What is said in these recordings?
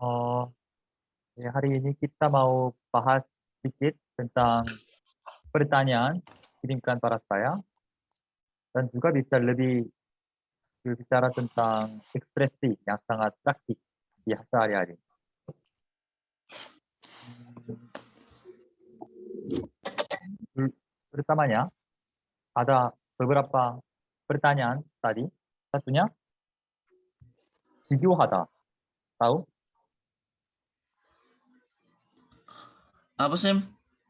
Oh, ya, hari ini kita mau bahas sedikit tentang pertanyaan kirimkan para saya dan juga bisa lebih berbicara tentang ekspresi yang sangat praktik di sehari-hari. Pertamanya ada beberapa pertanyaan tadi. Satunya 비교하다. Tahu? Apa sih?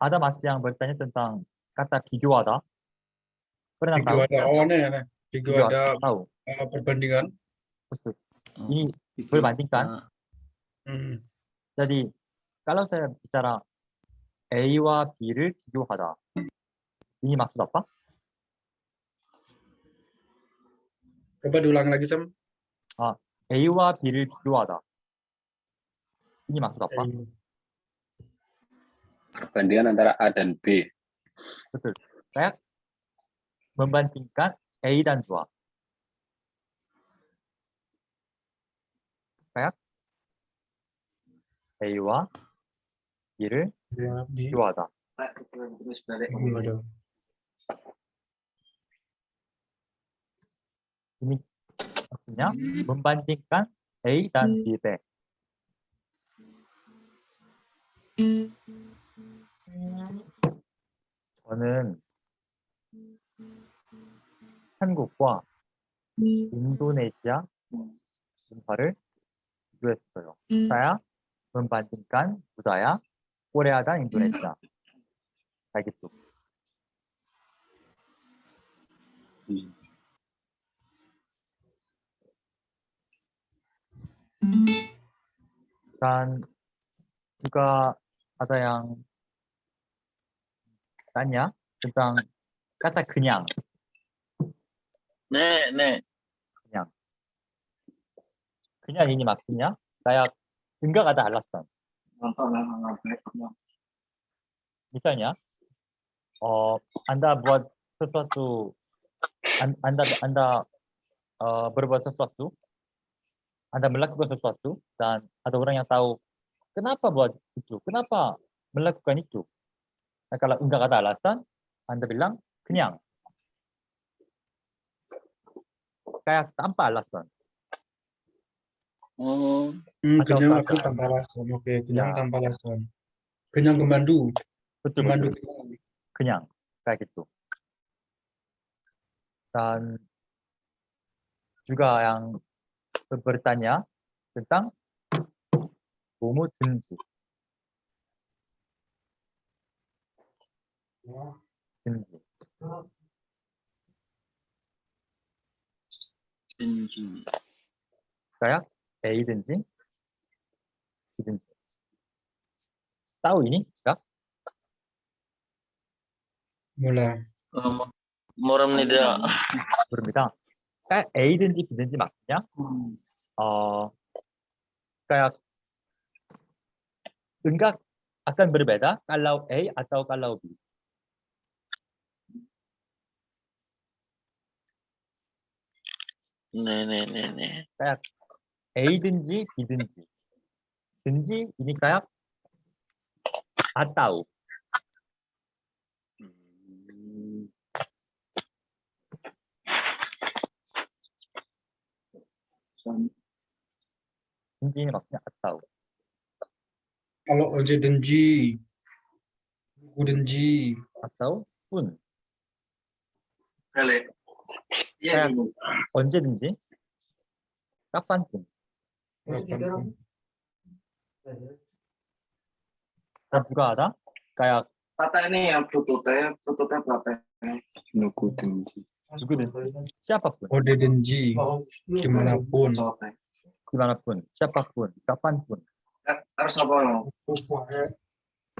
Ada mas yang bertanya tentang kata 비교하다. Pernah Bigo tahu? ada awalnya ya, Nek. Bigo ada Tahu. perbandingan. Betul. Oh, Ini video. berbandingkan. Hmm. Jadi kalau saya bicara A와 B를 비교하다. Ini maksud apa? Coba diulang lagi, Sam. A와 B를 비교하다. Ini maksud apa? Perbandingan antara A dan B. Betul. Saya membandingkan A dan 2. Kayak A와 B를 Ya, 비교하다. Bigo ada. Ini maksudnya membandingkan A dan B. 저는 한국과 인도네시아 문화를 비교했어요. Saya membandingkan budaya Korea dan Indonesia. Kayak gitu. Dan juga ada yang tanya tentang kata 그냥. 네. 그냥 ini maksudnya kayak enggak ada alasan. Misalnya, Anda buat sesuatu, Anda berbuat sesuatu, Anda melakukan sesuatu, dan ada orang yang tahu kenapa buat itu, kenapa melakukan itu. Nah, kalau enggak ada alasan, Anda bilang 그냥. Kayak tanpa alasan. Atau Kenyang kata- aku tanpa alasan. Oke, kenyang Ya. tanpa alasan. Kenyang kemandu. Betul. Kemandu. 그냥 kayak gitu. Dan juga yang bertanya tentang 뭐뭐든지. Kayak A든지 B든지. Tahu ini? Enggak? Mulai. 모릅니다. 모릅니다. kayak A든지 B든지 maksudnya kayak enggak akan berbeda kalau A atau kalau B. 네. kayak A든지 B든지. 든지 ini kayak atau. 든지 ini maksudnya atau. Kalau oje denji. Buku denji. atau pun. Kali. Kayak 언제든지, kapanpun. Dan juga ada kayak Kata ini yang prototip berapa? 누구든지. siapapun, Ode denji. Dimanapun. dimanapun, siapapun, kapanpun. Harus apa?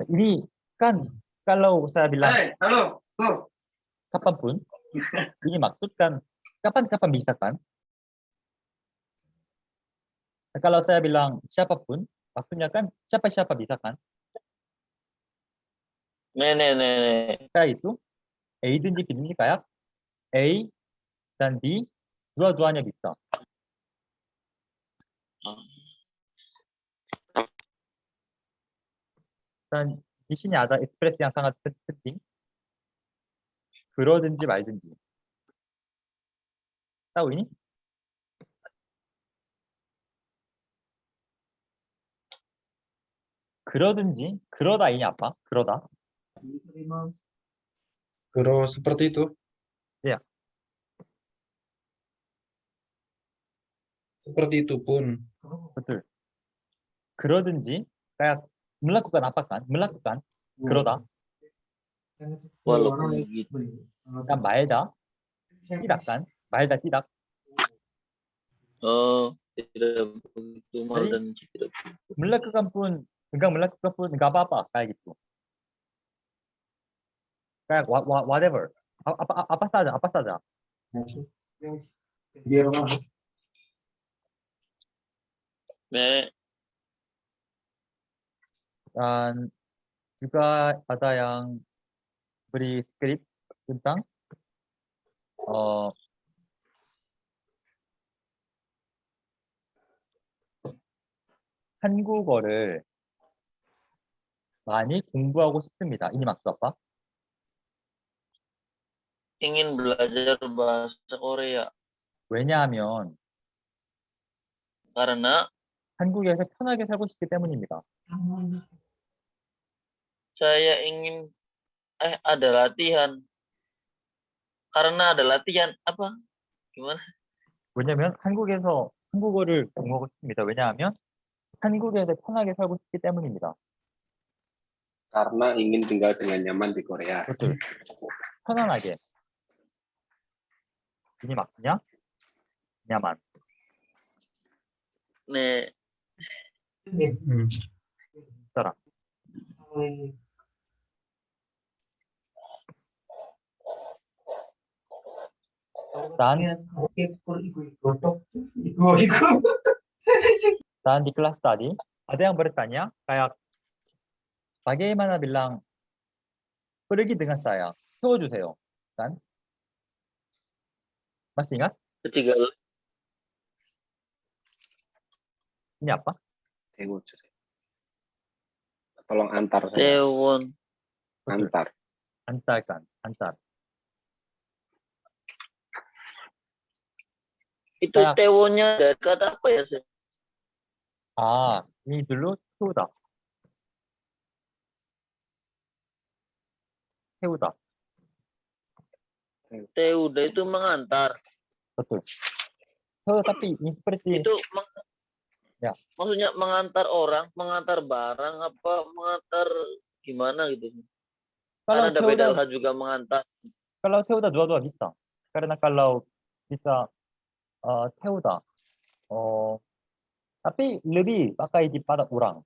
Ini kan kalau saya bilang Halo. Tuh. kapanpun, ini maksudkan kapan bisa kan? Nah, kalau saya bilang siapapun, maksudnya kan siapa bisa kan? 네. Kayak itu, A든지 B든지 kayak A dan B dua-duanya bisa. 일단 di sini ada ekspresi yang sangat penting. 그러든지 말든지. Tahu ini? 그러든지, 그러다 ini apa? 그러다. Kalau seperti itu. Iya. Seperti itu pun. betul. 그러든지, kayak melakukan apa kan? Melakukan, 그러다. Walaupun gitu. Kan 말다, tidak kan? 말다 tidak. Oh, tidak begitu mal Jadi- dan tidak. melakukan pun nggak apa-apa kayak gitu. Kayak whatever. Apa saja. Nek, Dan juga ada yang beri skrip tentang 한국어를 많이 공부하고 싶습니다. Ini maksud apa? ingin belajar bahasa Korea 왜냐하면 karena 한국에서 편하게 살고 싶기 때문입니다. saya ingin ada latihan. Karena ada latihan apa? Gimana? 왜냐하면 한국에서 한국어를 공부하고 싶습니다. 왜냐하면 한국에서 편하게 살고 싶기 때문입니다. Karena ingin tinggal dengan nyaman di Korea. betul. 편안하게. ini maksudnya nyaman. Nek, Hmm. Sekarang. Dan di kelas tadi ada yang bertanya kayak bagaimana bilang pergi dengan saya, 태워주세요. Kan? Masih ingat? ketiga Ini apa? Tengok. Tolong antar saya. Tewon. Antar. 안달간, 안달. Itu Kayak- tewonnya dari kata apa ya, Sir? 아, ini dulu 태우다. 태우다. Teuda itu mengantar. betul. tapi ini seperti Itu Ya. maksudnya mengantar orang, mengantar barang apa mengantar gimana gitu. kalau Kan ada 태우다, beda hal juga mengantar. kalau 태우다 dua-dua bisa. Karena kalau bisa 태우다, tapi lebih pakai di pada orang.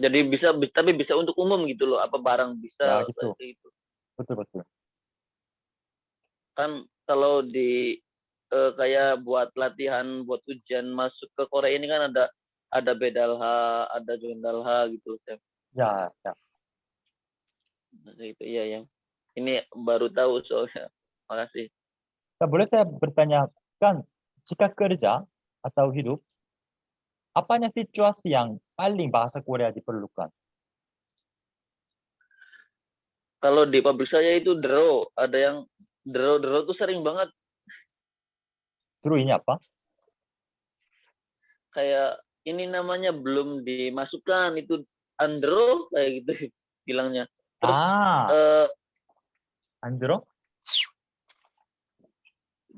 Jadi bisa tapi bisa untuk umum gitu loh. Apa barang bisa Ya, gitu. kayak gitu. betul. Kan kalau di kayak buat latihan buat ujian masuk ke Korea ini kan ada bedalha, ada jondalha gitu, Chef. Ya. Nah, itu iya yang ini baru tahu soalnya. Makasih. Nah, boleh saya bertanya, kan jika kerja atau hidup, apanya situasi yang paling bahasa Korea diperlukan? Kalau di pabrik saya itu dero, ada yang dero tuh sering banget Dulu ini apa? kayak ini namanya belum dimasukkan itu andro kayak gitu bilangnya. Terus 안 들어?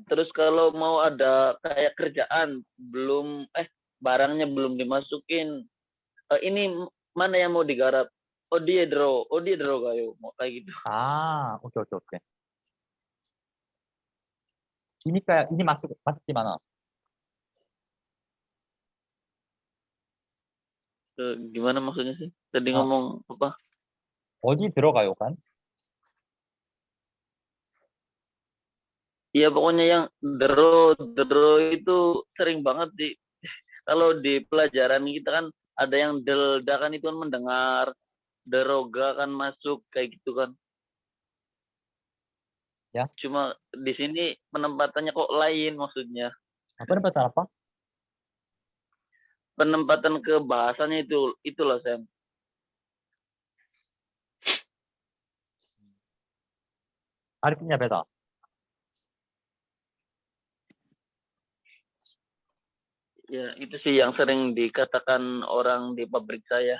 terus kalau mau ada kayak kerjaan belum barangnya belum dimasukin ini mana yang mau digarap? Oh dia dero kayo mau kayak gitu. 오케이. ini masuk di mana? Gimana maksudnya sih? Tadi Ah. ngomong apa? 어디 들어가요, kan? Iya pokoknya yang dero itu sering banget kalau di pelajaran kita kan ada yang delda kan itu kan mendengar, deroga kan masuk kayak gitu kan. Ya. Cuma di sini penempatannya kok lain maksudnya. Penempatan apa? Penempatan ke bahasanya itu loh Sam. artinya beda. Ya, itu sih yang sering dikatakan orang di pabrik saya.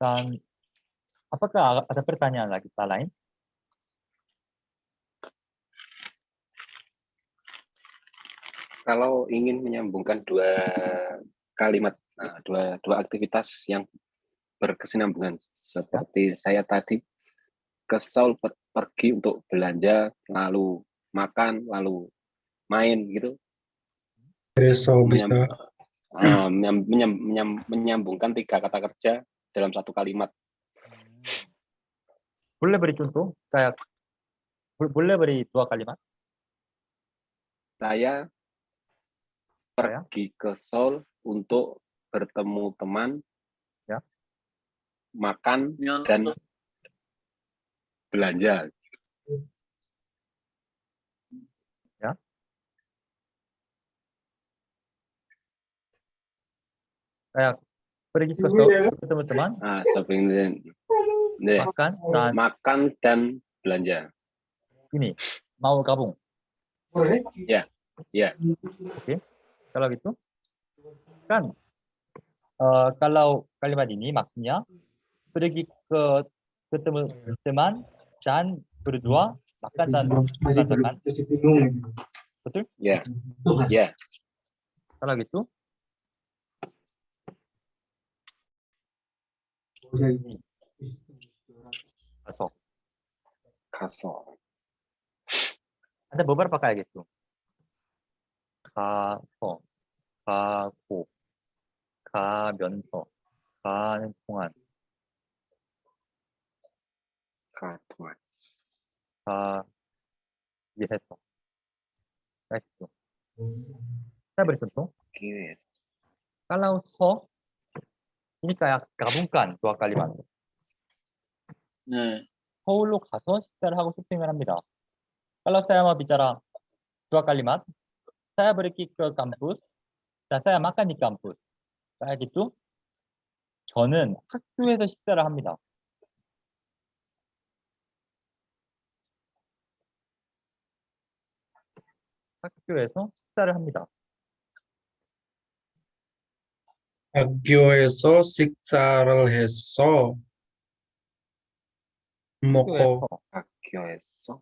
Dan apakah ada pertanyaan lagi lain? Kalau ingin menyambungkan dua kalimat, dua aktivitas yang berkesinambungan, seperti saya tadi ke Seoul pergi untuk belanja, lalu makan, lalu main gitu, Besok bisa. menyambungkan tiga kata kerja dalam satu kalimat. boleh beri contoh? Kayak boleh beri dua kalimat? Saya Saya? pergi ke Seoul untuk bertemu teman, Ya. makan, dan belanja. Kayak pergi ke Seoul ketemu teman, Seperti ini. makan, dan Makan dan belanja. ini mau gabung. Ya. Oke. Kalau gitu kan kalau kalimat ini maksudnya pergi ke ketemu teman dan berdua makan dan makan. Betul? Ya. Kalau gitu masuk. Kaso. Ada beberapa kayak gitu. 가서, 가고, 가면서, 가는 동안, Katuan. 가위해서. Kayak gitu. Saya beri contoh. Oke. Kalau so, ini kayak gabungkan dua kalimat. Nah, 서울로 가서 식사를 하고 쇼핑을 합니다. Kalau saya mau bicara dua kalimat, saya pergi ke kampus, dan saya makan di kampus. Kayak gitu. 저는 학교에서 식사를 합니다. 학교에서 식사를 합니다. 학교에서 식사를 해서 먹고 학교에서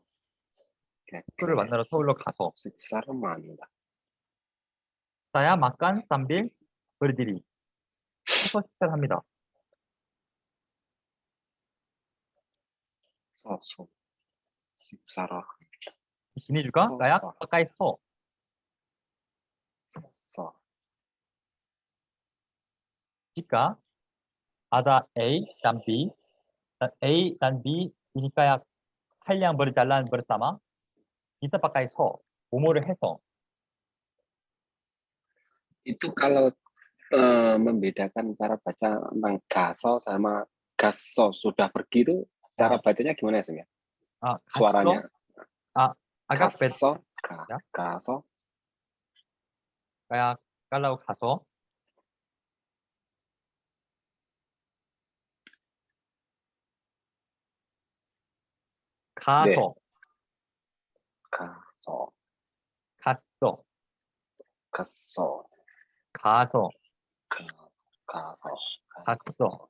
학교를 만나러 서울로 가서 식사를 합니다. saya makan sambil berdiri. 해서 식사를 합니다. 서서 식사를 Di sini juga kayak pakai so. 서 Jika ada A dan B, dan A dan B ini kayak hal yang berjalan bersama, bisa pakai so. 뭐뭐를 해서. itu kalau membedakan cara baca tentang gaso sama gaso sudah pergi itu cara bacanya gimana sih ya? Suaranya. agak beda. 가서, Ya. 가서, Kayak kalau 가서, 가서, 가서, 갔어, 갔어, 가서, 가서, 갔어.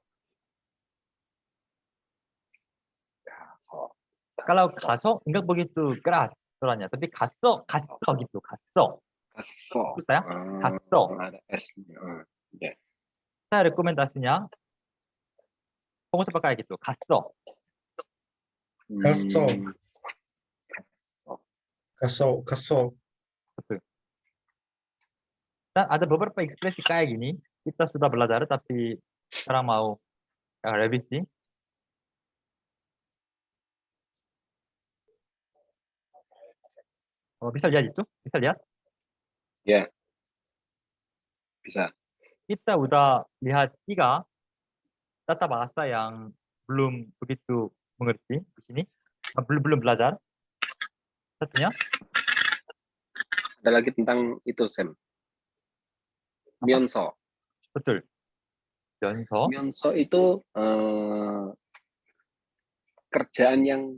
가서. Kalau 가서 enggak begitu keras suaranya, tapi 갔어, 갔어 gitu, 갔어. 갔어. saya 갔어. Ada S-nya. Ya. Saya rekomendasinya pengusaha pakai gitu, 갔어. 갔어. 갔어. Betul. Dan ada beberapa ekspresi kayak gini, kita sudah belajar tapi sekarang mau revisi. Bisa lihat itu? Bisa lihat? Ya. Bisa. Kita udah lihat 3 tata bahasa yang belum begitu mengerti di sini, belum belajar. Satunya, Ada lagi tentang itu, Sam. Myonso. betul. 연서, Myonso itu kerjaan yang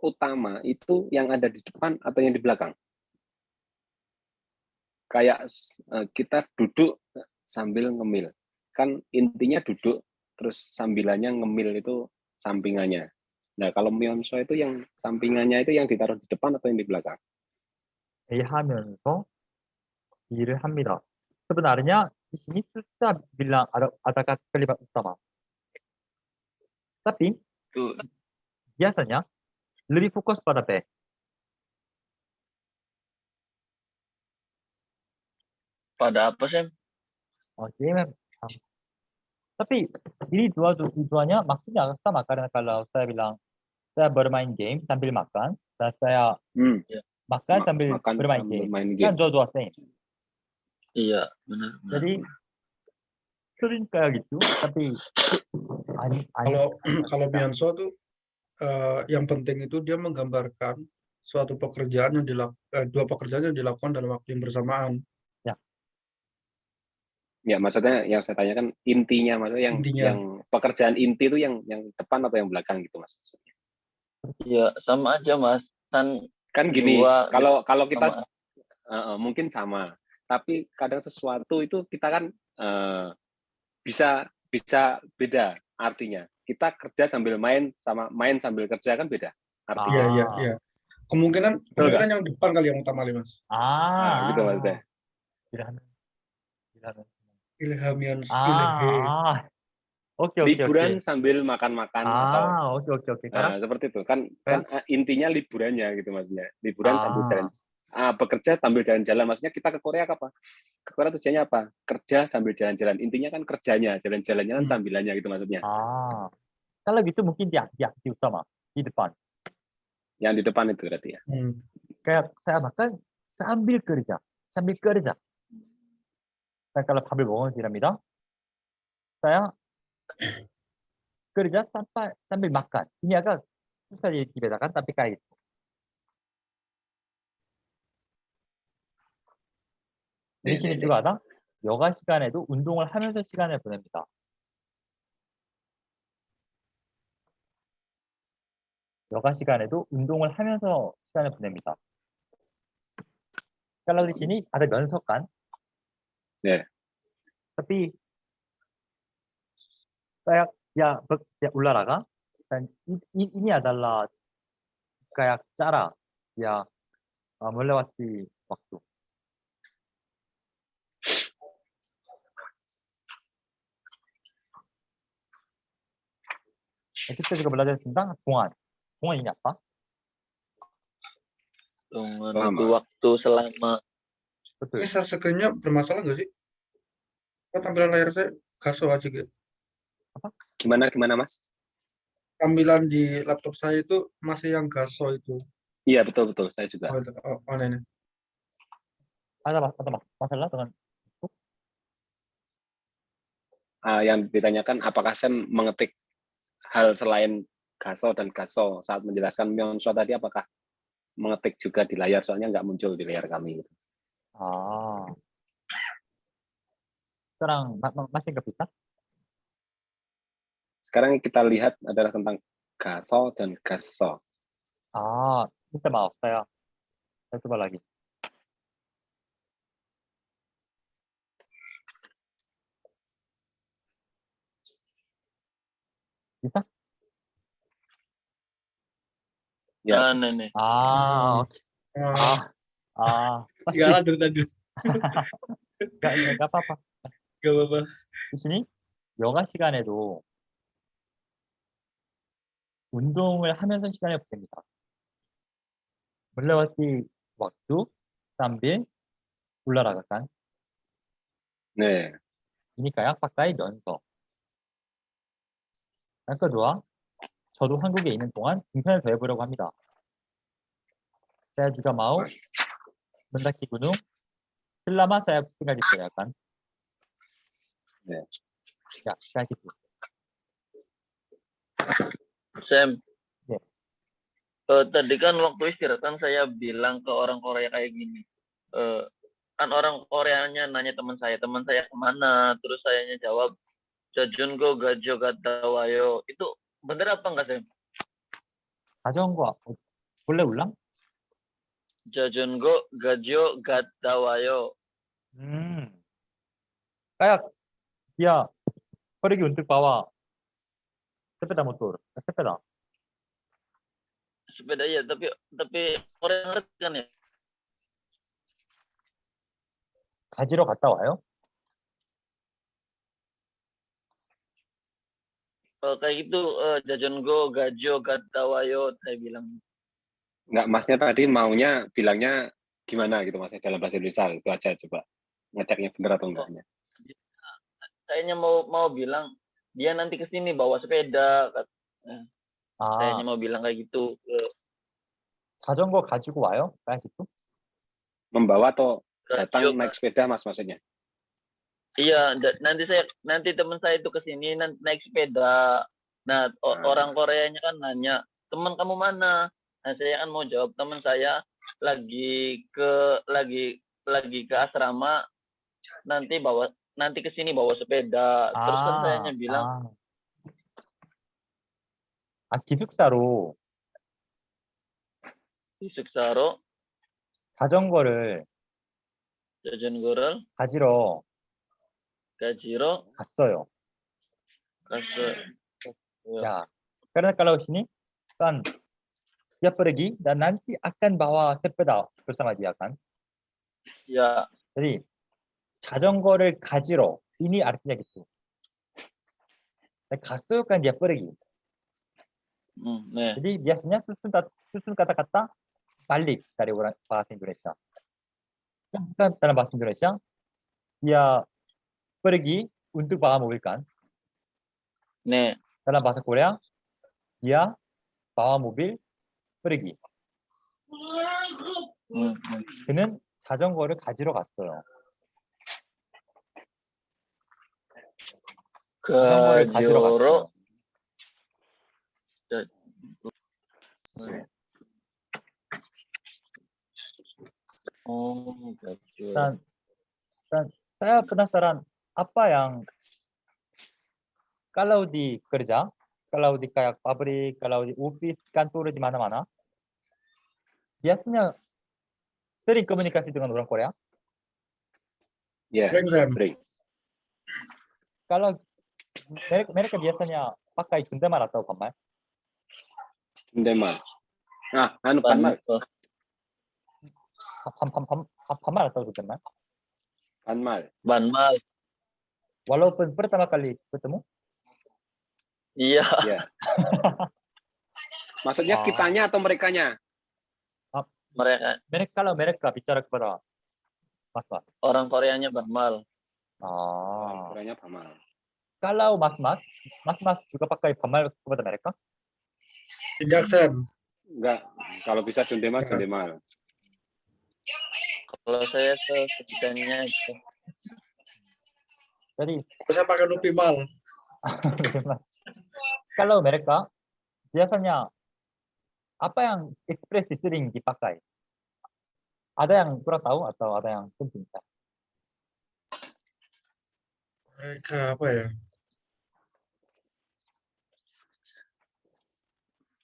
utama itu yang ada di depan atau yang di belakang? Kayak kita duduk sambil ngemil. Kan intinya duduk, terus sambilannya ngemil itu sampingannya. Nah, kalau Myonso itu yang sampingannya itu yang ditaruh di depan atau yang di belakang? ha면서 일을 합니다. Sebenarnya di sini susah bilang ada kalimat utama. Tapi Tuh, biasanya lebih fokus pada B. pada apa sih? Jadi tapi ini dua-duanya maksudnya sama karena kalau saya bilang saya bermain game sambil makan dan saya makan sambil Makan bermain sambil game. main Kan game. dua-dua same. Iya, benar. Jadi sering kayak gitu, tapi Kalau Myonso tuh yang penting itu dia menggambarkan suatu pekerjaan yang dua pekerjaan yang dilakukan dalam waktu yang bersamaan. Ya, maksudnya yang saya tanyakan intinya, maksudnya Intinya. yang pekerjaan inti itu yang depan atau yang belakang gitu maksudnya. Iya, sama aja Mas. Kan gini, Dua, kalau kita sama. mungkin sama, tapi kadang sesuatu itu kita kan bisa beda artinya. Kita kerja sambil main sama main sambil kerja kan beda artinya. Iya. Kemungkinan yang depan kali yang utama, Mas. Nah, gitu maksudnya. Ilhamians, Oke. Liburan sambil makan-makan atau oke. Karena seperti itu kan intinya liburannya gitu maksudnya. Liburan sambil jalan. Bekerja sambil jalan-jalan, maksudnya kita ke Korea apa? Ke Korea tujuannya apa? Kerja sambil jalan-jalan. Intinya kan kerjanya, jalan-jalannya kan sambilannya gitu maksudnya. Kalau gitu mungkin di utama, di depan. Yang di depan itu berarti ya. Kayak saya makan sambil kerja. Dan kalau sambil 먹어지랍니다. saya kerja sambil makan. Ini agak susah dibedakan, tapi kayak gitu. Di sini juga ada 여가 시간에도 운동을 하면서 시간을 보냅니다. 여가 시간에도 운동을 하면서 시간을 보냅니다. Kalau di sini ada 면서 kan? 네. Tapi kayak ya olahraga dan ini adalah kayak cara ya melewati waktu. Kita juga belajar tentang 동안. 동안 ini apa? Dengan waktu selama. Betul. Ini share screen-nya bermasalah nggak sih? Kok tampilan layar saya gaso aja gitu? Apa? Gimana Mas? Tampilan di laptop saya itu masih yang gaso itu. Iya betul saya juga. Ini. Ada masalah dengan itu? Yang ditanyakan apakah Sam mengetik hal selain gaso dan gaso saat menjelaskan Myonso tadi, apakah mengetik juga di layar, soalnya nggak muncul di layar kami. Sekarang masih nggak bisa? Sekarang yang kita lihat adalah tentang gaso dan gaso. Minta maaf, saya coba lagi. Bisa? Ya. Nenek. Jalan dari tadi. Nggak apa-apa. Nggak apa-apa. Di sini 여가 시간에도 운동을 하면서 시간을 보냅니다. melewati waktu sambil olahraga kan? 네. Ini kayak pakai 면서. Yang kedua, 저도 한국에 있는 동안 등산을 더 해보려고 합니다. Saya juga mau mendaki gunung selama saya tinggal di Korea kan? Ya. Ya, kayak gitu. Sam. Ya. Tadi kan waktu istirahat kan saya bilang ke orang Korea kayak gini. Kan orang Koreanya nanya teman saya kemana, terus sayanya jawab Jajungo gajo 갔다 와요. Itu bener apa enggak, Sam? 자전거 boleh ulang? Jajungo gajo 갔다 와요. Kayak dia pergi untuk bawa sepeda motor, sepeda. Sepeda ya, tapi orang ngerti kan ya? 가지러 갔다 와요? Kayak gitu, Jajungo gajo 갔다 와요, saya bilang. Enggak, masnya tadi maunya bilangnya gimana gitu masnya dalam bahasa Indonesia, itu aja coba ngeceknya bener atau enggaknya. Kayaknya mau bilang dia nanti ke sini bawa sepeda. Kayaknya 아, mau bilang kayak gitu. 자전거 가지고 와요? Kayak gitu? Membawa atau datang Gajo- naik sepeda mas maksudnya. Iya, nanti teman saya itu ke sini naik sepeda. Nah, orang Koreanya kan nanya, teman kamu mana? Nah, saya kan mau jawab teman saya lagi ke asrama, nanti ke sini bawa sepeda. Terus kan saya bilang 기숙사로 기숙사로 자전거를 자전거를 가지러 가지러 갔어요. 갔어요. Ya, karena kalau sini kan dia pergi dan nanti akan bawa sepeda bersama dia kan. Ya, Jadi 자전거를 가지러 ini artinya gitu. 갔어요 kan dia pergi. 네. Jadi biasanya susun kata-kata balik dari orang bahasa Indonesia. Kan dalam bahasa Indonesia dia pergi untuk bawa mobil kan. 네. Dalam bahasa Korea dia bawa mobil pergi. 그는 자전거를 가지러 갔어요. 자전거를 가지러 갔어요. gajo. Dan saya penasaran apa yang kalau di kerja, kalau di kayak pabrik, kalau di office, kantor di mana-mana, biasanya sering komunikasi dengan orang Korea. Ya, Sering, Sam. sering. Kalau mereka biasanya pakai 존댓말 atau 반말? Jondemal. Nah, banmal. 반말 atau 존댓말? Banmal. Banmal. Walaupun pertama kali ketemu? Iya. Ya. Maksudnya kitanya atau merekanya? Mereka. Kalau mereka bicara kepada mas-mas. Orang Koreanya Banmal. Koreanya banmal. Kalau mas-mas juga pakai 반말 kepada mereka? Tidak, Sam. Enggak. Kalau bisa jondemal, jondemal. Kalau saya sebetulnya itu. Jadi Saya pakai nupimal. kalau mereka biasanya apa yang ekspresi sering dipakai? Ada yang kurang tahu atau ada yang penting? Mereka apa ya?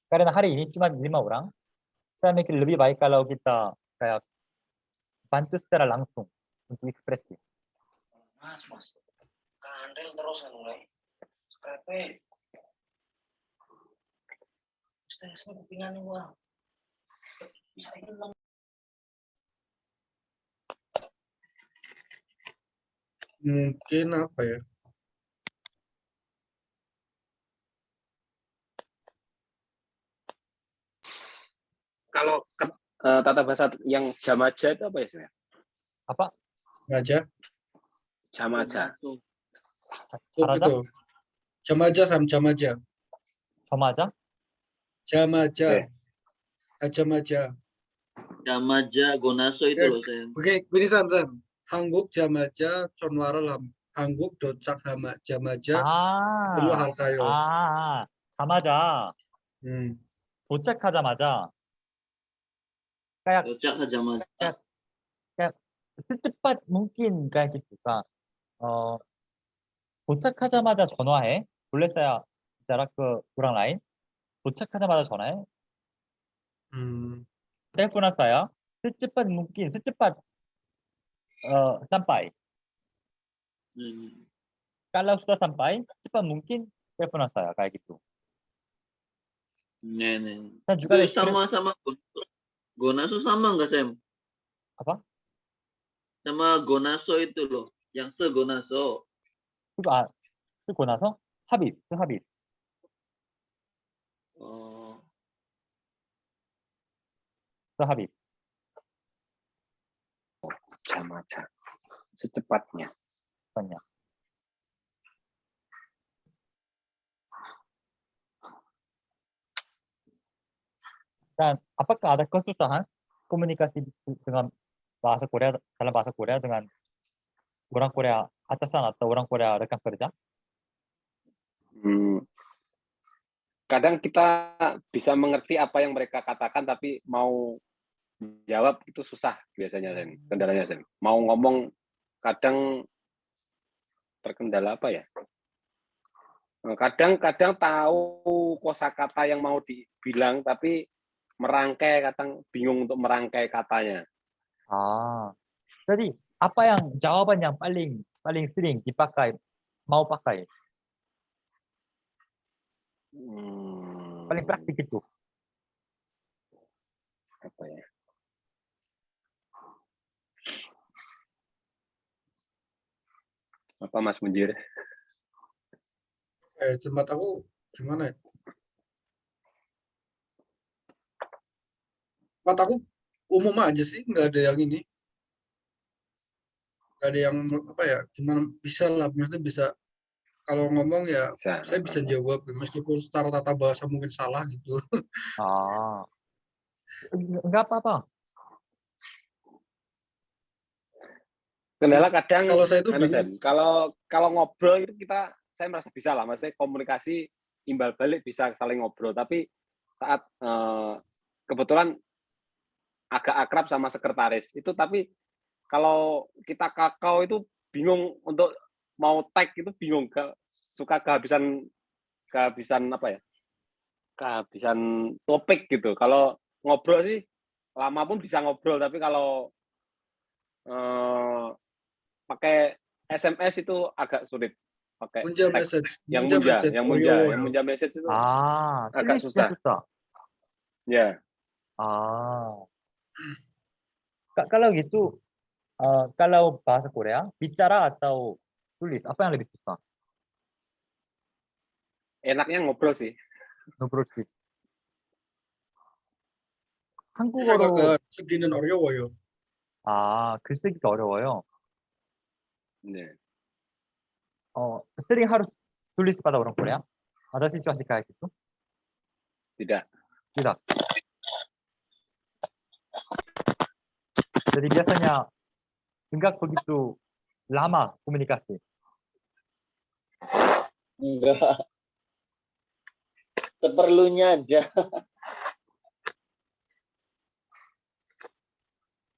Karena hari ini cuma 5 orang, saya mikir lebih baik kalau kita kayak bantu secara langsung untuk ekspresi. Mas, kandel terus kan mulai. Skrepe. Stresnya kupingan gua. Saya bilang Mungkin apa ya? Kalau tata bahasa yang jamaja itu apa ya sebenarnya? Apa? Aja. Jamaja. Jamaja? Itu. Jamaja, Sam. Jamaja. Jamaja? Jamaja. Jamaja. Jamaja Gonaso itu loh saya. Oke, begini Sam. 한국 자마자 전화를 한국 도착하자마자 일로 할까요? 자마자. 도착하자마자 kayak 도착하자마자 secepat mungkin kayak gitu kan. 도착하자마자 전화해. boleh saya jarak ke kurang lain? 도착하자마자 전화해. Teleponan saya secepat mungkin, secepat sampai. Hmm. Kalau sudah sampai, cepat mungkin teleponan saya kayak gitu. Nih. Dan juga Itu sama Gonaso sama nggak, Sam? Apa? Sama Gonaso itu loh, yang Gonaso. 그거 쓰고 나서 합의. Oh. 합의. Ojamaja. Secepatnya. Banyak. Dan apakah ada kesusahan komunikasi dengan bahasa Korea dalam bahasa Korea dengan orang Korea atasan atau orang Korea rekan kerja? Kadang kita bisa mengerti apa yang mereka katakan, tapi mau jawab itu susah biasanya, Sen. Kendalanya, Sen. Mau ngomong kadang terkendala apa ya? Kadang tahu kosakata yang mau dibilang, tapi merangkai, kadang bingung untuk merangkai katanya. Jadi apa yang jawaban yang paling sering dipakai, mau pakai? Paling praktik itu. Apa ya? Apa Mas Munjir? Tempat aku gimana ya? Tempat aku umum aja sih, nggak ada yang ini. Nggak ada yang apa ya? Gimana bisa lah, maksudnya bisa kalau ngomong ya saya bisa jawab meskipun secara tata bahasa mungkin salah gitu. Enggak apa-apa. Kendala kadang Kalau saya itu kalau ngobrol itu saya merasa bisa lah, maksudnya komunikasi imbal balik bisa saling ngobrol, tapi saat kebetulan agak akrab sama sekretaris itu, tapi kalau kita kakao itu bingung untuk mau tag itu bingung, suka kehabisan apa ya, kehabisan topik gitu. Kalau ngobrol sih lama pun bisa ngobrol, tapi kalau pakai SMS itu agak sulit. Pakai Munja teks message, yang munja message itu agak susah. Ya. Kalau gitu, kalau bahasa Korea bicara atau tulis, apa yang lebih susah? Enaknya ngobrol sih. ngobrol sih. Bisa 한국어로 agak seginan 어려워요. 글쓰기가 어려워요. 네. sering harus tulis pada orang Korea? Ada situasi kayak gitu? Tidak. Jadi biasanya enggak begitu lama komunikasi. Enggak. Seperlunya aja.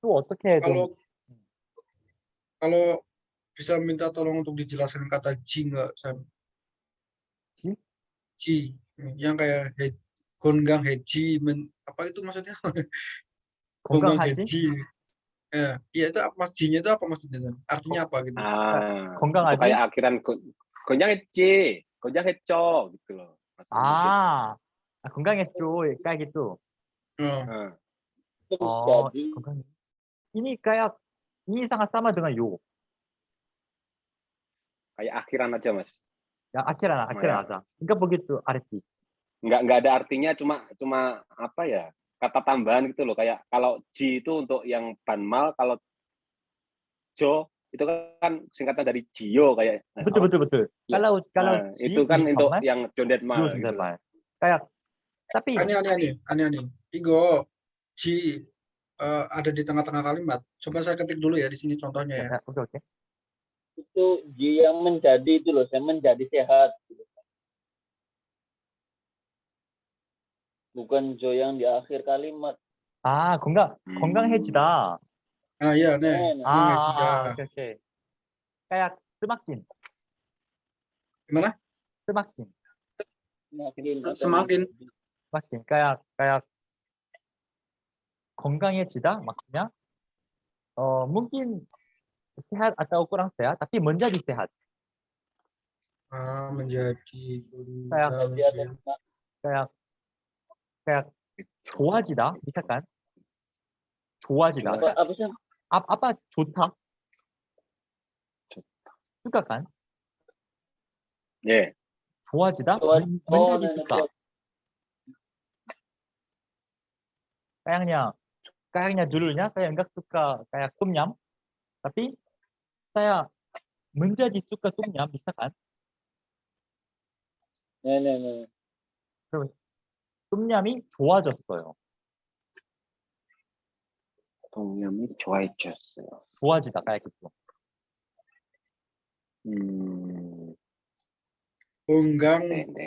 또 어떻게 kalau bisa minta tolong untuk dijelaskan kata ji nggak, Sam? Ji, yang kayak gonggang heji, apa itu maksudnya? Gonggang heji. Ya, itu apa jinya itu apa maksudnya, Sam? Artinya apa gitu? 건강하지? Itu kayak akhiran gonjang heji, gonjang heco gitu loh. 건강했죠. kayak gitu. 건강. ini sangat sama dengan yo. Kayak akhiran aja, Mas. Ya akhiran aja. Enggak begitu arti. Enggak ada artinya, cuma apa ya? Kata tambahan gitu loh, kayak kalau ji itu untuk yang banmal, kalau jo itu kan singkatan dari jio kayak. betul. Ya. Kalau ji itu kan untuk yang jondet-mal gitu. Kayak tapi aneh. Igo ji ada di tengah-tengah kalimat. Coba saya ketik dulu ya di sini contohnya ya. Oke. Itu ji yang menjadi itu loh, saya menjadi sehat. Bukan jo yang di akhir kalimat. 건강해지다. Iya, nih. oke. kayak semakin Gimana? semakin Semakin atau Semakin. semakin kayak 건강해지다 maksudnya mungkin sehat atau kurang sehat tapi menjadi sehat. menjadi Kayak jadi ada kayak kayak 좋아지다 misalkan 좋아지다 apa sih? apa 좋다 suka kan 예, 좋아지다 Coba- menjadi nah, suka kayaknya dulunya saya nggak suka kayak tumnyam tapi saya menjadi suka tumnyam misalkan 네. terus tumnyam이 좋아졌어요. 동염이 좋아해졌어요. 좋아지다 kayak gitu. 네네.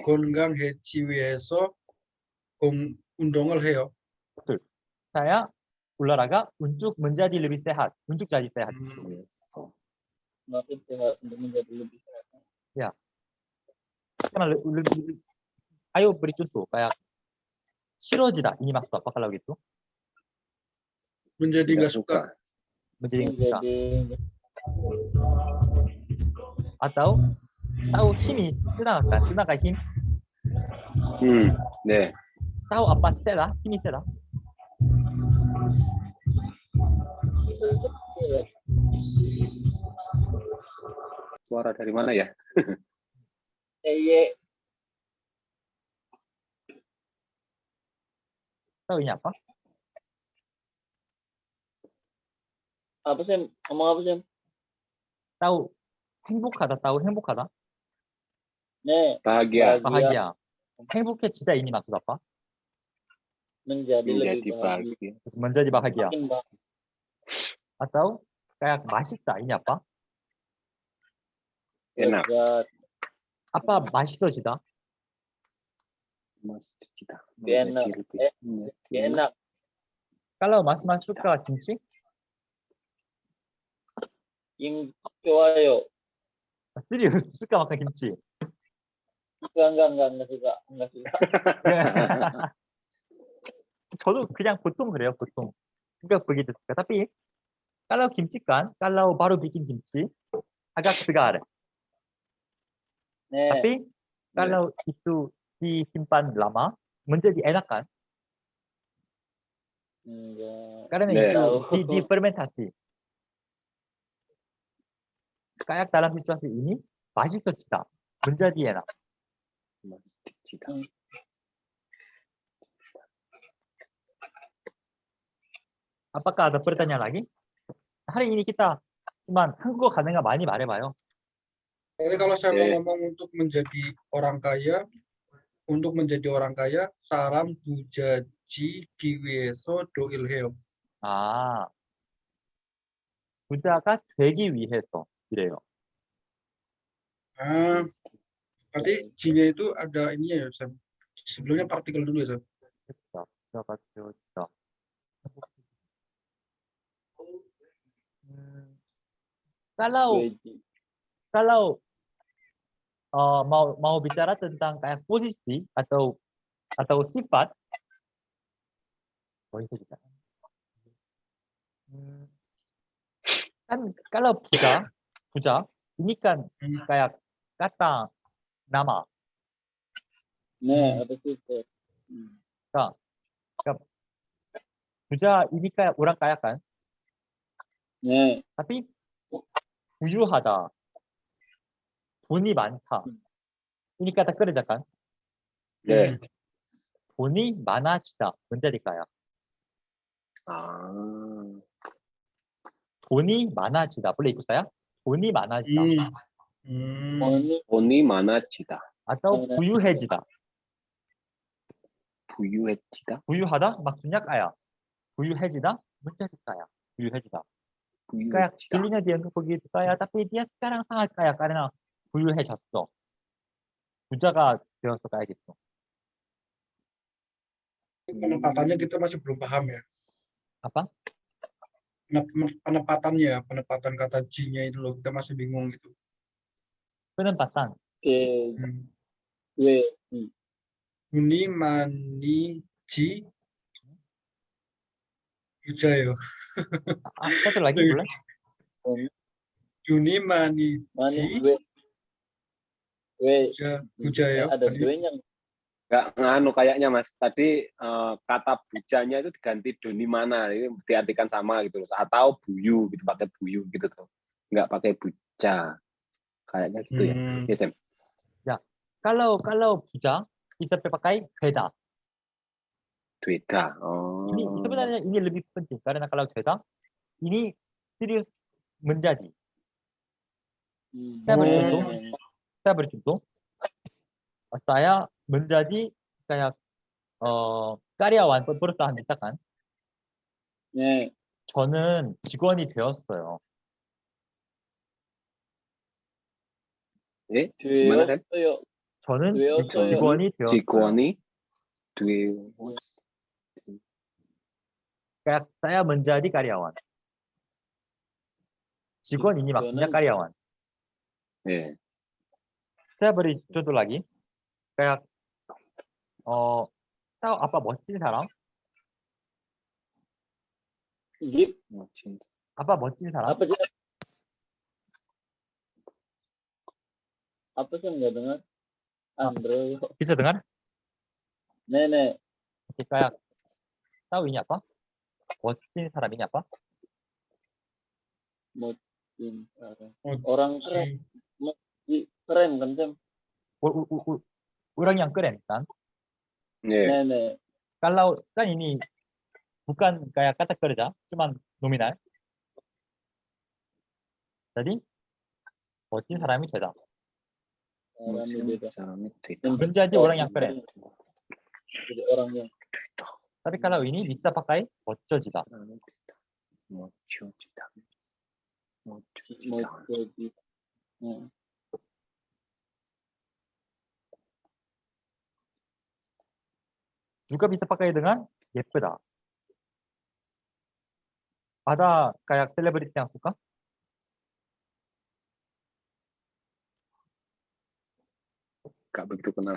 건강해지기 위해서 운동을 해요. saya olahraga untuk menjadi lebih sehat, untuk jadi sehat. 그래서 Semakin sehat untuk menjadi lebih sehat. Karena ayo beri contoh kayak 싫어지다 ini maksud apa kalau gitu? menjadi tidak nggak suka. Menjadi nggak suka. Menjadi Atau tahu 힘이 세다가 힘 네. tahu apa 세다 힘이 세다 수아라 dari mana ya? Eye tahu ini apa? apa sih? Ngomong apa sih? tahu 행복하다 네, 바hagia. bahagia 행복해지다 ini maksud apa? menjadi menjadi lebih bahagia. bahagia. menjadi bahagia Makin bahagia. atau kayak 맛있다 ini apa? enak. Lezat. apa 맛있어지다? masjid. Enak. Enak. kalau mas suka kimchi Yang 좋아요. serius suka makan kimchi Enggak suka. 저도 그냥 보통 그래요 보통 그러니까 begitu suka tapi kalau kimchi kan kalau baru bikin kimchi agak segar 네. tapi kalau itu disimpan lama menjadi enak kan Enggak. karena 네. itu difermentasi kayak dalam situasi ini 맛있어지다 menjadi enak masjid. apakah ada pertanyaan lagi hari ini kita cuman 한국어 가능한 많이 말해봐요 Jadi kalau saya Oke. mau ngomong untuk menjadi orang kaya, 사람 부자지기 위해서 도일 해요. 아 부자가 되기 위해서 이래요 Berarti G-nya itu ada ini ya, Sam. Sebelumnya partikel dulu ya, Sam. 부자가 되었다 kalau Gaji. kalau mau bicara tentang kayak posisi atau sifat itu kita kan kalau buja ini kan kayak kata nama 네, apa sih itu? buja ini kayak orang kaya kan 네. tapi 부유하다 돈이 많다 ini kata kerja kan 네. 돈이 많아지다 menjadi kaya 돈이 많아지다 boleh ikut saya 돈이 많아지다 Oh, ini 돈이 많아지다. atau 부유해지다 부유해지다. 부유하다 maksudnya kaya 부유해지다 menjadi kaya 부유해지다 kayak 부유해지다. dulunya dia nggak begitu kaya tapi dia sekarang sangat kaya karena 부유해졌어 부자가 되어서 kayak gitu Penempatannya kita masih belum paham ya. apa Penempatan kata G-nya itu loh, kita masih bingung gitu. penempatan Oke, Hmm. gue Juni Mani Ji Bujayo. Satu lagi boleh? Juni Mani manis Ji gue Bujayo. ada Mani- gue-nya. Nggak nganu kayaknya Mas. Tadi kata bujanya itu diganti doni mana, ini diartikan sama gitu loh. Atau buyu gitu, pakai buyu gitu tuh. Nggak pakai buja. Kayaknya gitu ya. Hmm. Ya, Sam. Kalau buja kita pakai beda. Beda. Ini Oh. sebenarnya ini lebih penting karena kalau beda ini serius menjadi. Saya beri contoh. Saya beri contoh. Saya menjadi kayak karyawan perusahaan misalkan 네, 저는 직원이 되었어요. Eh, gimana Sam? 되었어요. 저는 되었어요. 직원이 되었어요. Jikoni duwe Kayak saya menjadi karyawan. 직원 ini maksudnya 저는 karyawan. 예. Saya beri contoh lagi. Kayak tahu apa 멋진 사람? Gip, Apa 멋진 사람? apa sih? Apa sih nggak dengar? Andre, bisa dengar? nenek, Oke, kayak tahu ini apa? 멋진 사람 ini apa? Mocin, Oh, orang keren, Ji. keren kan Sam? Orang yang keren kan? 예. Nenek, Kalau kan ini bukan kayak kata kerja, cuman nominal. Jadi 멋진 사람이 되다. orang beda. 사람이 되다. menjadi orang yang keren. Jadi orang yang Tapi kalau ini bisa pakai 멋져지다. 사람이 되다. 멋져지다. mau 멋져지다. jadi, nah, juga bisa pakai dengan 예쁘다. Ada kayak selebriti yang suka? Gak begitu kenal.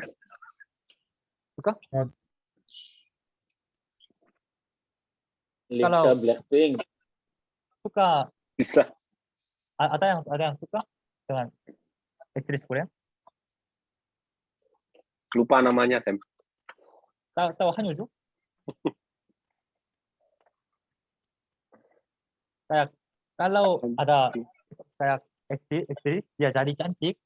Lisa Kalau- Blackpink, Suka Bisa. ada yang suka dengan aktris Korea? Lupa namanya, Sam. Tahu 한효주? Kayak kalau ada kayak aktris dia jadi cantik,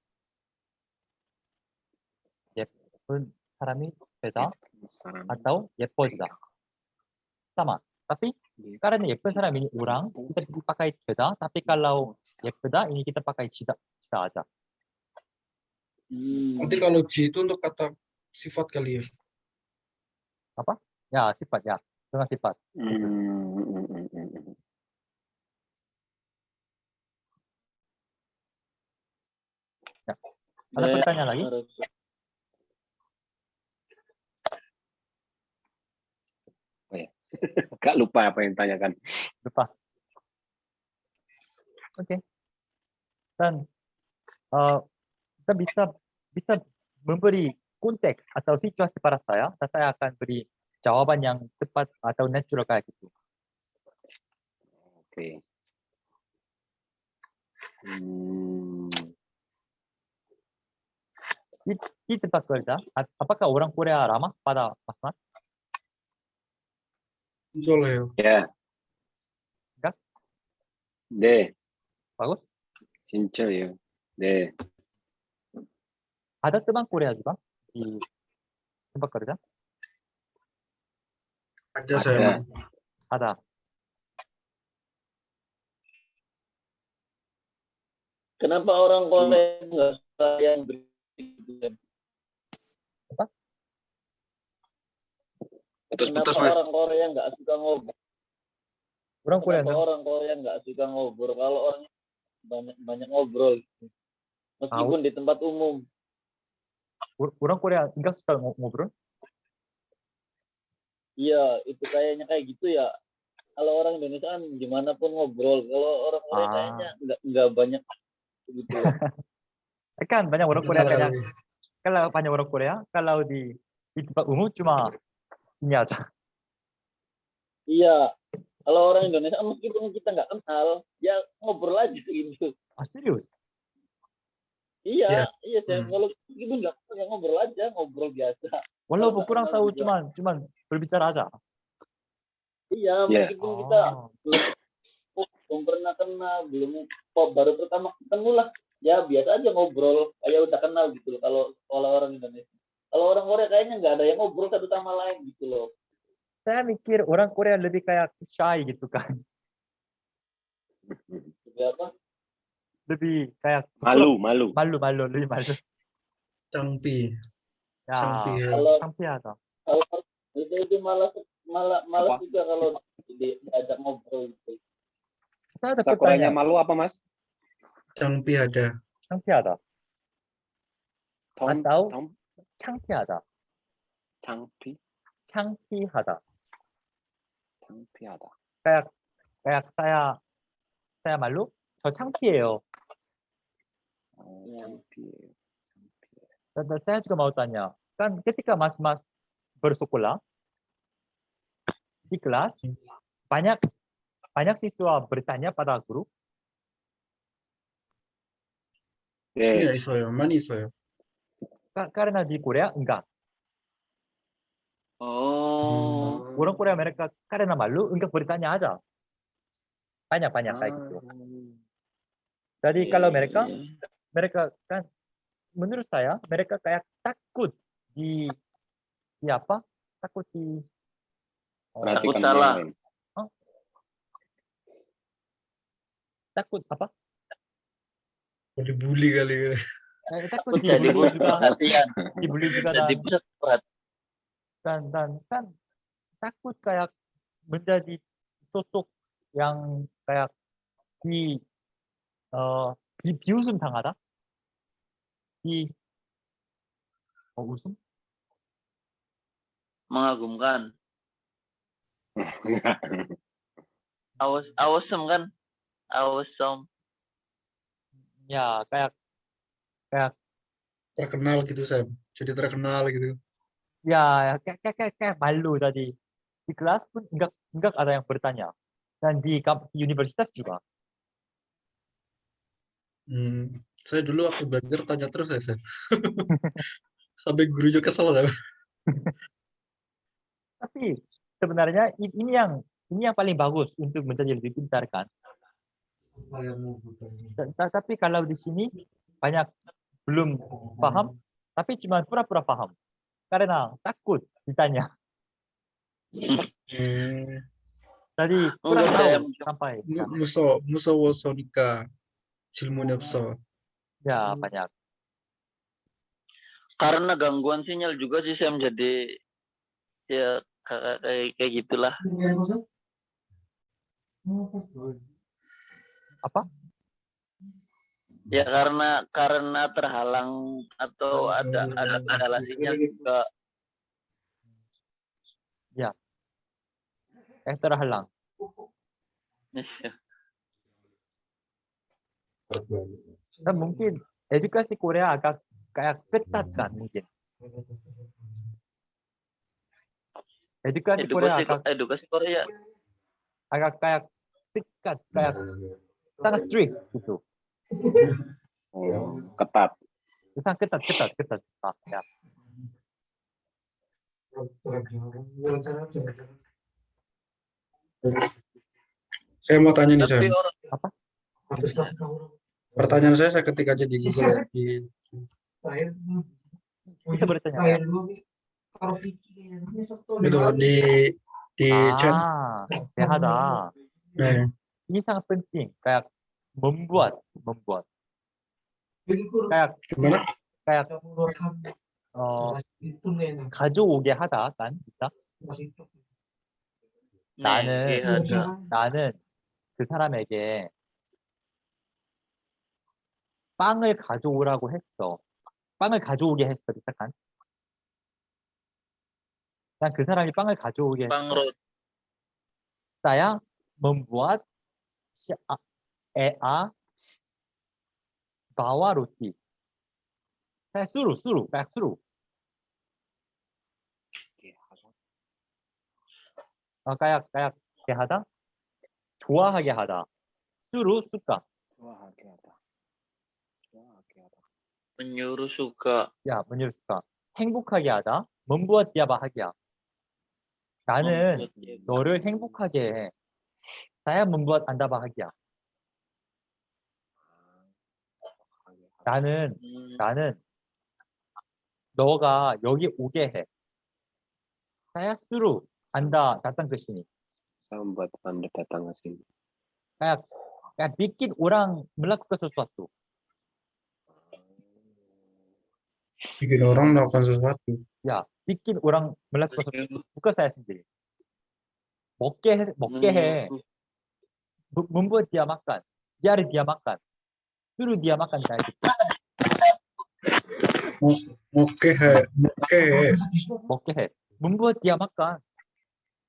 예쁜 사람이 되다 사람이 atau 예뻐지다. Sama. Tapi karena 예쁜 사람 ini orang, kita pakai 되다. Tapi kalau 예쁘다 ini kita pakai 지다 aja. Nanti kalau Ji itu untuk kata sifat kali ya. Ya, sifat ya. Dengan sifat. Ada Nenek, pertanyaan lagi? harus- Gak lupa apa yang ditanyakan. Lupa. Oke. Dan kita bisa memberi konteks atau situasi pada saya, dan saya akan beri jawaban yang tepat atau natural kayak gitu. Oke. Di tempat kerja, apakah orang Korea ramah pada pasangan? Soleh. Ya. Enggak? 네. Bagus. 진짜예요. 네. Ada teman Korea juga di tempat kerja? Ada saya. Ada. Ada. Kenapa orang Korea nggak suka yang begitu? Putus-putus, Kenapa Mas. orang Korea nggak suka ngobrol? Orang Korea Kenapa orang Korea nggak suka ngobrol? Kalau orang banyak ngobrol, meskipun di tempat umum. orang Korea enggak suka ngobrol? Iya, itu kayaknya kayak gitu ya. Kalau orang Indonesia kan gimana pun ngobrol. Kalau orang Korea kayaknya nggak banyak gitu. Kan banyak orang Korea Kenal kayak kali. kalau banyak orang Korea kalau di tempat umum cuma ini aja. Iya. Kalau orang Indonesia meskipun kita nggak kenal, ya ngobrol aja gitu. Ah, serius? Iya, iya Hmm. Sam. Kalau meskipun nggak kenal, ya ngobrol aja, ngobrol biasa. Walaupun nggak kurang kenal tahu juga. cuman berbicara aja. Iya, Iya. meskipun kita Oh. belum pernah kenal, belum baru pertama ketemu lah. Ya biasa aja ngobrol, kayak udah kenal gitu loh. Kalau orang Indonesia, kalau orang Korea kayaknya nggak ada yang ngobrol satu sama lain gitu loh. Saya mikir orang Korea lebih kayak shy gitu kan. Jadi apa? Lebih kayak Malu. malu lebih malu. Cangpi. Ya, Cangpi ya. Kalau 창피하다. kalau itu malas Apa? juga kalau diajak ngobrol gitu. Saya ada Bahasa Koreanya pertanyaan. malu apa, Mas? Cangpi ada. 창피하다. Atau Tom, 창피하다. Changpi, 창피하다. Changpiada. kayak saya malu, 저 창피해요. Changpi. Dan saya juga mau tanya, kan ketika mas-mas bersekolah di kelas, banyak siswa bertanya pada guru, Ini 네, 있어요. 많이 있어요. karena di Korea enggak. Oh, Orang Korea mereka karena malu enggak bertanya aja. Banyak kayak gitu. Jadi kalau mereka kan menurut saya mereka kayak takut di apa? Takut di perhatikan salah. yang lain. takut apa? Dibully kali. Takut jadi dibully juga, perhatian. dibully juga Jadi pusat perhatian. dan kan takut kayak menjadi sosok yang kayak di 비웃음 당하다? 웃음? Mengagumkan. Awesome kan? Awesome. Ya, kayak Terkenal gitu, Sam. Jadi terkenal gitu. ya kayak malu tadi. Di kelas pun enggak ada yang bertanya. Dan di universitas juga. Saya dulu waktu belajar tanya terus ya, Sam. Sampai gurunya kesel. Sam. Tapi sebenarnya ini yang paling bagus untuk menjadi lebih pintar kan. Tapi kalau di sini banyak belum paham, tapi cuma pura-pura paham. Karena takut ditanya. Jadi kurang Enggak, tahu Sam. sampai. 무서워서니까 질문이 없어. Ya, banyak. Karena gangguan sinyal juga sih Sam, jadi ya kayak gitulah. Apa? Ya karena terhalang atau ada kendala sinyal juga. Yang terhalang. Dan mungkin edukasi Korea agak kayak ketat kan mungkin. Edukasi Korea Edukasi Korea. agak kayak ketat, kayak sangat strict gitu. Ketat. Sangat ketat. Ya. Saya mau tanya nih, Sam. Tapi orang Apa? Pertanyaan saya ketik aja di Google di Kita bertanya. Ya? gitu di chat. Sehat. Nah, Ini sangat penting. Kayak membuat. gimana? Kayak 가져오게 하다 kan bisa. 나는 그 사람에게 빵을 가져오라고 했어. 빵을 가져오게 했어. bisa kan? Dan 그 사람이 빵을 가져오게 했어. Pangrot. Saya membuat bawa roti. kayak suruh, kayak suruh. kayak 하다, 좋아하게 하다. suruh, suka. 좋아하게 하다. 좋아하게 하다. Menyuruh suka. Ya, menyuruh suka. 행복하게 하다, membuat dia bahagia. 나는 Membuat dia 너를 행복하게 해. saya membuat Anda bahagia. 좋아하게 하다. 나는 너가 여기 오게 해. saya suruh Anda datang ke sini. Saya membuat Anda datang ke sini. kayak bikin orang melakukan sesuatu. Bikin orang melakukan sesuatu. Ya, bikin orang melakukan sesuatu. Bukan saya sendiri. 먹게 해. menyuruh. membuat dia makan. biar dia makan. suruh dia makan kayak gitu. Oke, 먹게 해. membuat dia makan.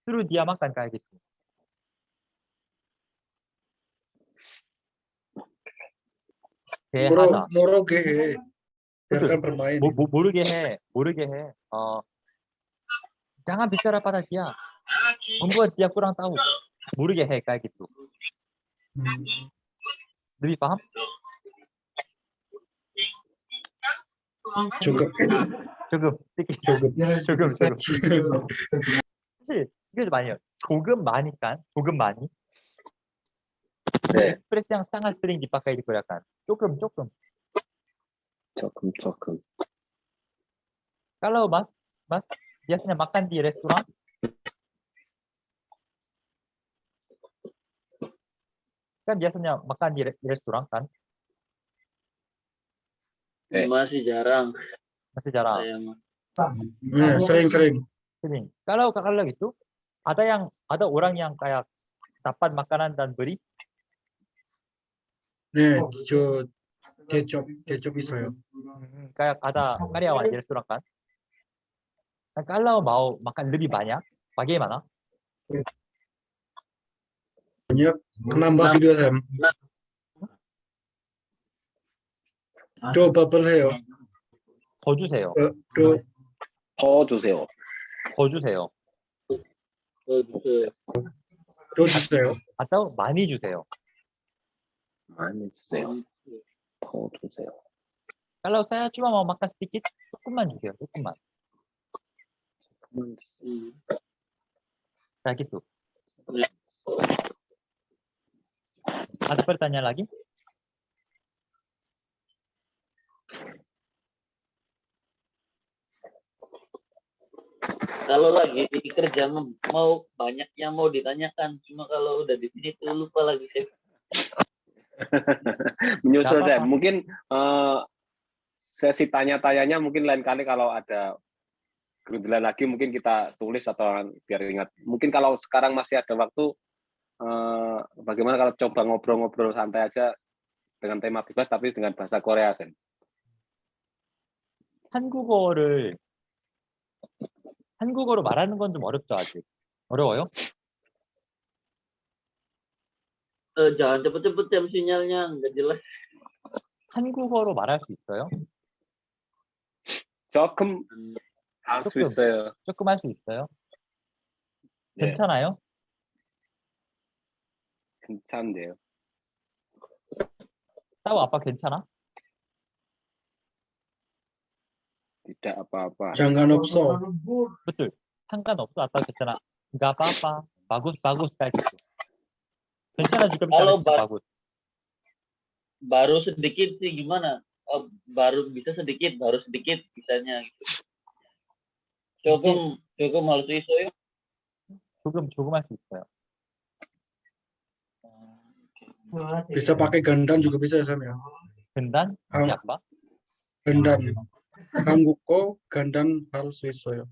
suruh dia makan kayak gitu. 하다. 모르게 해. betul. Biarkan bermain. 모르게 해. jangan bicara pada dia. membuat dia kurang tahu. 모르게 해 kayak gitu. lebih paham? Cukup. sedikit. Cukup. 조금. 사실 이게 좀 많이 해요. 조금 많이. 네. ekspresi yang sangat sering dipakai digunakan. 조금. 조금. Kalau mas biasanya makan di restoran, kan biasanya makan di restoran kan, Masih jarang. masih jarang. Saya mah. Sering. Sering. Kalau gitu, ada orang yang kayak dapat makanan dan beri. 네, 저 대접 있어요. kayak ada karyawan di restoran kan. Nah, kalau mau makan lebih banyak, bagaimana? banyak nambah gitu ya, Sam. coba 해요. 더 주세요. 더 주세요. 더 주세요. 더 주세요. atau 많이 주세요. 많이 주세요. 더 주세요. Kalau saya cuma mau makan sedikit, 조금만 주세요. 조금만. Kayak gitu. Ada pertanyaan lagi? Kalau lagi di kerja mau banyak yang mau ditanyakan, cuma kalau udah di sini tuh lupa lagi saya. Menyusul Gak saya. apa-apa. Mungkin sesi tanya-tanyanya mungkin lain kali kalau ada gerundilan lagi mungkin kita tulis atau biar ingat. Mungkin kalau sekarang masih ada waktu, bagaimana kalau coba ngobrol-ngobrol santai aja dengan tema bebas tapi dengan bahasa Korea, Sen. 한국어로 말하는 건 좀 어렵죠, 아직. 어려워요? Jangan cepet-cepet jam sinyalnya nggak jelas. 한국어로 말할 수 있어요? 조금 할 수 조금. 있어요. 조금 할 수 있어요? 네, 괜찮아요? 괜찮은데요. 따오 아빠 괜찮아? Tidak apa-apa. jangan 없어. betul. 상관없어, 아빠 괜찮아. nggak apa-apa. bagus kayak gitu. 괜찮아 juga bisa Kalau bagus. baru sedikit sih gimana? Baru bisa sedikit, baru sedikit bisanya gitu. 조금 할 수 있어요? 조금 할 수 있어요. Bisa pakai gandan juga bisa ya, Sam ya. 근단? 아. apa? gandan. 한국어 gandan 할 수 있어요.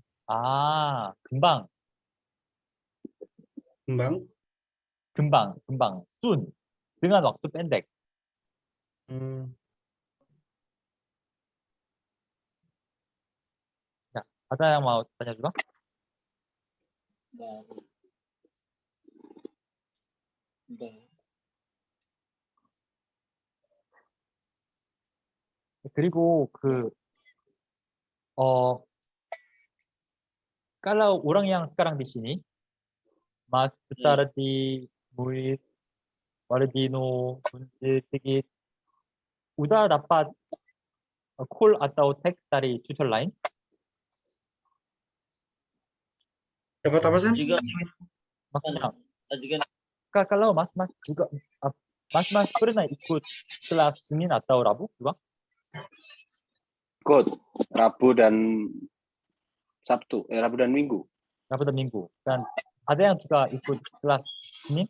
금방. 금방. soon. dengan waktu pendek. Ya, ada yang mau tanya juga? 그리고 Kalau orang yang sekarang di sini, Mas Sardi, Muiz, Wardino, Bunzi, Sigit, udah dapat call atau teks dari tutor lain? Dapat apa sih? Juga Maksudnya, juga kalau Mas juga, Mas pernah ikut kelas Senin atau Rabu juga? Ikut Rabu dan Sabtu, Rabu dan Minggu. Rabu dan Minggu. Dan ada yang juga ikut kelas Senin?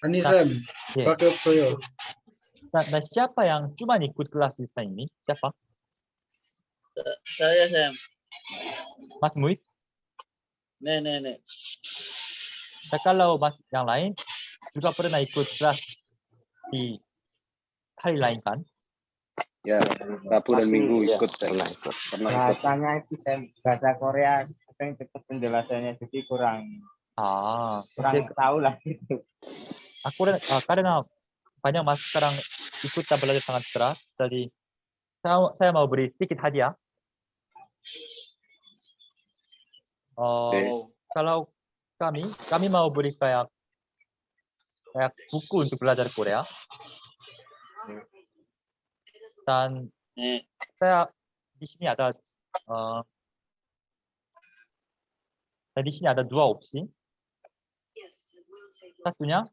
Anisem, Iya. pakai Soyo. Dan siapa yang cuma ikut kelas desain ini? Siapa? saya Sam. Mas Muiz? Nih. Dan kalau Mas yang lain juga pernah ikut kelas di hari lain kan? Ya, Rabu dan Minggu ikut saya. Pernah ikut. Pernah ikut. Bahasanya itu bahasa Korea yang cepat penjelasannya, jadi kurang Oke. tahu lah gitu. Karena banyak Mas sekarang ikut dan belajar sangat keras, jadi saya mau beri sedikit hadiah. Kalau kami mau beri kayak buku untuk belajar Korea. Dan saya di sini ada dua opsi. Satunya